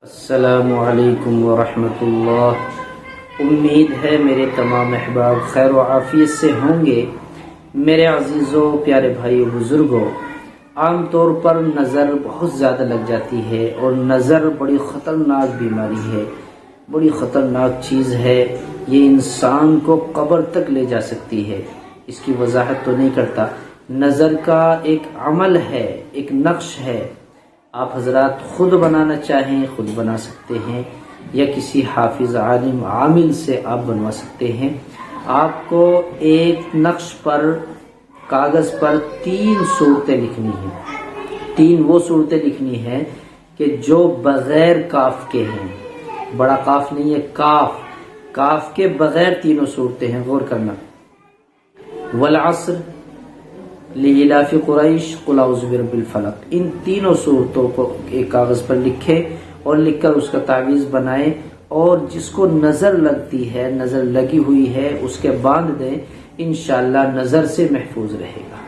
السلام علیکم ورحمۃ اللہ۔ امید ہے میرے تمام احباب خیر و عافیت سے ہوں گے۔ میرے عزیزوں، پیارے بھائیو، بزرگوں، عام طور پر نظر بہت زیادہ لگ جاتی ہے اور نظر بڑی خطرناک بیماری ہے، بڑی خطرناک چیز ہے۔ یہ انسان کو قبر تک لے جا سکتی ہے۔ اس کی وضاحت تو نہیں کرتا۔ نظر کا ایک عمل ہے، ایک نقش ہے۔ آپ حضرات خود بنانا چاہیں خود بنا سکتے ہیں، یا کسی حافظ عالم عامل سے آپ بنوا سکتے ہیں۔ آپ کو ایک نقش پر، کاغذ پر 3 صورتیں لکھنی ہیں۔ 3 وہ صورتیں لکھنی ہیں کہ جو بغیر کاف کے ہیں۔ بڑا کاف نہیں ہے، کاف کے بغیر 3 صورتیں ہیں، غور کرنا۔ والعصر، لإلاف قریش، قل اعوذ برب الفلق۔ ان 3 صورتوں کو ایک کاغذ پر لکھے اور لکھ کر اس کا تعویذ بنائیں، اور جس کو نظر لگتی ہے، نظر لگی ہوئی ہے، اس کے باندھ دیں، انشاءاللہ نظر سے محفوظ رہے گا۔